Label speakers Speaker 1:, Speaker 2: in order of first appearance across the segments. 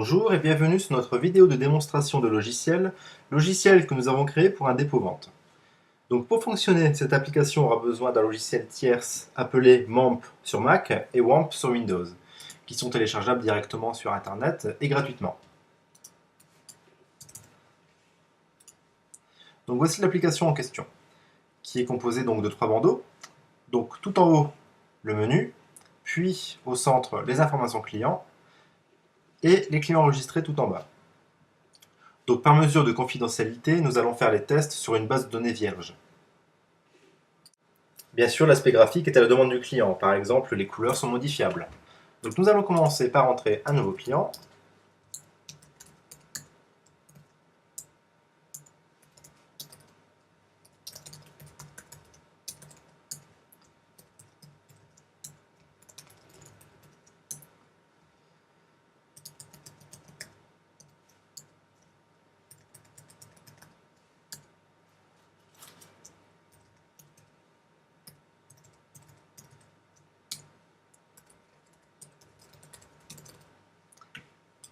Speaker 1: Bonjour et bienvenue sur notre vidéo de démonstration de logiciel que nous avons créé pour un dépôt-vente. Donc pour fonctionner, cette application aura besoin d'un logiciel tierce appelé MAMP sur Mac et WAMP sur Windows, qui sont téléchargeables directement sur Internet et gratuitement. Donc voici l'application en question, qui est composée donc de 3 bandeaux. Donc tout en haut, le menu, puis au centre, les informations clients, et les clients enregistrés tout en bas. Donc par mesure de confidentialité, nous allons faire les tests sur une base de données vierge. Bien sûr, l'aspect graphique est à la demande du client. Par exemple, les couleurs sont modifiables. Donc nous allons commencer par entrer un nouveau client.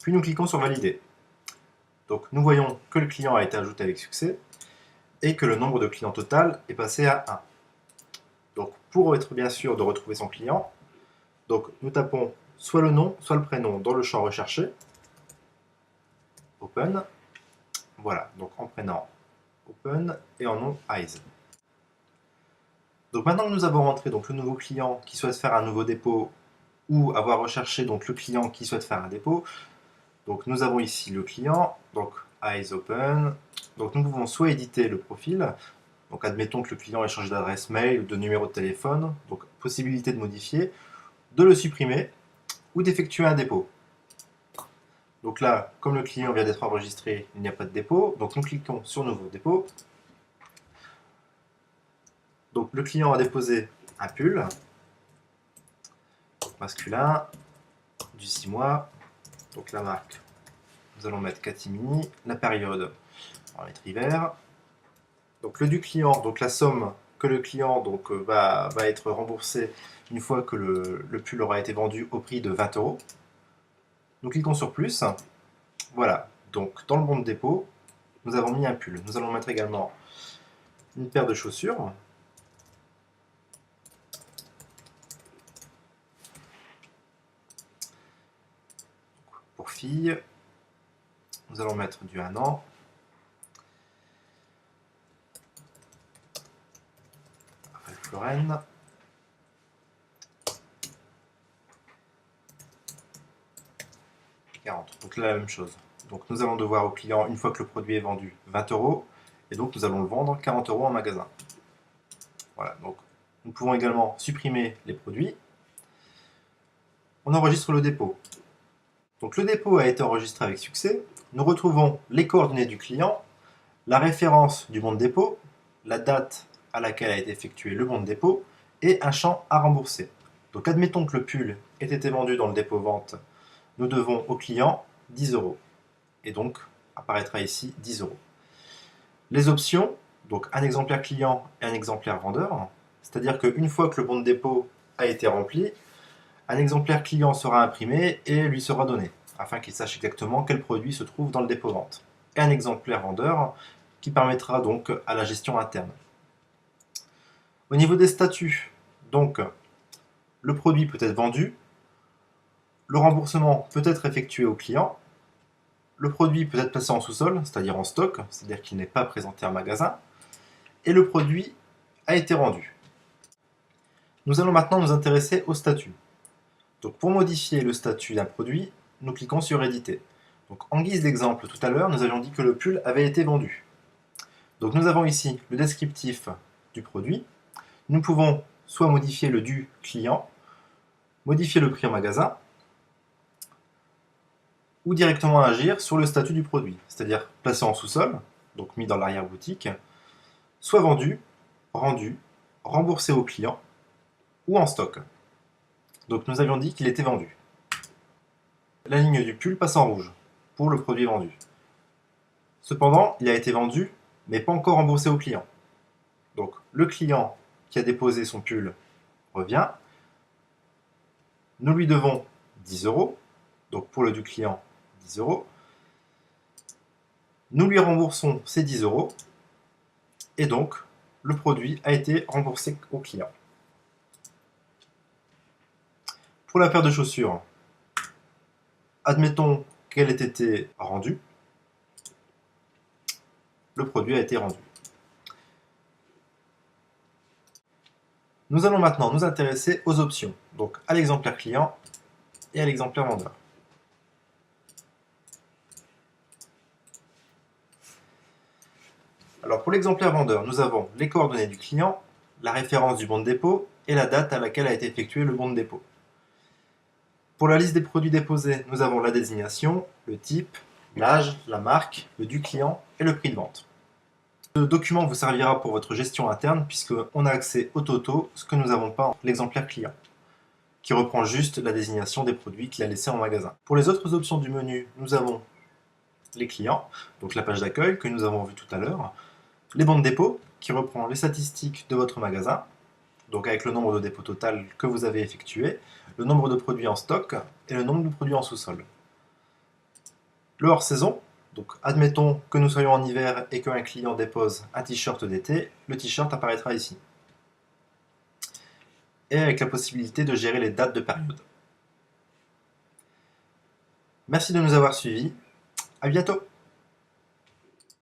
Speaker 1: Puis nous cliquons sur Valider. Donc nous voyons que le client a été ajouté avec succès et que le nombre de clients total est passé à 1. Donc pour être bien sûr de retrouver son client, donc nous tapons soit le nom, soit le prénom dans le champ recherché. Open. Voilà, donc en prénom Open et en nom Eyes. Donc maintenant que nous avons rentré donc, le nouveau client qui souhaite faire un nouveau dépôt ou avoir recherché donc, le client qui souhaite faire un dépôt, donc nous avons ici le client, donc Eyes Open. Donc nous pouvons soit éditer le profil, donc admettons que le client ait changé d'adresse mail ou de numéro de téléphone, donc possibilité de modifier, de le supprimer ou d'effectuer un dépôt. Donc là, comme le client vient d'être enregistré, il n'y a pas de dépôt, donc nous cliquons sur Nouveau dépôt. Donc le client a déposé un pull, masculin, du 6 mois, donc la marque, nous allons mettre Catimini, la période, on va mettre hiver. Donc le du client, donc la somme que le client donc, va être remboursée une fois que le pull aura été vendu au prix de 20 €. Nous cliquons sur plus. Voilà, donc dans le bon de dépôt, nous avons mis un pull. Nous allons mettre également une paire de chaussures. Pour filles, nous allons mettre du 1 an. Ralph Lauren. Donc là, la même chose. Donc nous allons devoir au client, une fois que le produit est vendu, 20 €, et donc nous allons le vendre 40 € en magasin. Voilà, donc nous pouvons également supprimer les produits. On enregistre le dépôt. Donc le dépôt a été enregistré avec succès. Nous retrouvons les coordonnées du client, la référence du bon de dépôt, la date à laquelle a été effectué le bon de dépôt, et un champ à rembourser. Donc admettons que le pull ait été vendu dans le dépôt-vente, nous devons au client 10 €. Et donc apparaîtra ici 10 €. Les options, donc un exemplaire client et un exemplaire vendeur, c'est-à-dire qu'une fois que le bon de dépôt a été rempli, un exemplaire client sera imprimé et lui sera donné, afin qu'il sache exactement quel produit se trouve dans le dépôt-vente. Et un exemplaire vendeur qui permettra donc à la gestion interne. Au niveau des statuts, donc le produit peut être vendu, le remboursement peut être effectué au client, le produit peut être placé en sous-sol, c'est-à-dire en stock, c'est-à-dire qu'il n'est pas présenté en magasin, et le produit a été rendu. Nous allons maintenant nous intéresser au statut. Donc pour modifier le statut d'un produit, nous cliquons sur Éditer. Donc en guise d'exemple, tout à l'heure, nous avions dit que le pull avait été vendu. Donc nous avons ici le descriptif du produit. Nous pouvons soit modifier le du client, modifier le prix en magasin, ou directement agir sur le statut du produit, c'est-à-dire placé en sous-sol, donc mis dans l'arrière-boutique, soit vendu, rendu, remboursé au client, ou en stock. Donc nous avions dit qu'il était vendu. La ligne du pull passe en rouge, pour le produit vendu. Cependant, il a été vendu, mais pas encore remboursé au client. Donc le client qui a déposé son pull revient. Nous lui devons 10 €, donc pour le du client, 10 €. Nous lui remboursons ces 10 € et donc le produit a été remboursé au client. Pour la paire de chaussures, admettons qu'elle ait été rendue, le produit a été rendu. Nous allons maintenant nous intéresser aux options, donc à l'exemplaire client et à l'exemplaire vendeur. Alors pour l'exemplaire vendeur, nous avons les coordonnées du client, la référence du bon de dépôt et la date à laquelle a été effectué le bon de dépôt. Pour la liste des produits déposés, nous avons la désignation, le type, l'âge, la marque, le du client et le prix de vente. Ce document vous servira pour votre gestion interne puisqu'on a accès au toto, ce que nous n'avons pas en l'exemplaire client, qui reprend juste la désignation des produits qu'il a laissés en magasin. Pour les autres options du menu, nous avons les clients, donc la page d'accueil que nous avons vu tout à l'heure, les bons de dépôt qui reprend les statistiques de votre magasin, donc avec le nombre de dépôts total que vous avez effectué, le nombre de produits en stock et le nombre de produits en sous-sol. Le hors-saison, donc admettons que nous soyons en hiver et qu'un client dépose un t-shirt d'été, le t-shirt apparaîtra ici. Et avec la possibilité de gérer les dates de période. Merci de nous avoir suivis, à bientôt!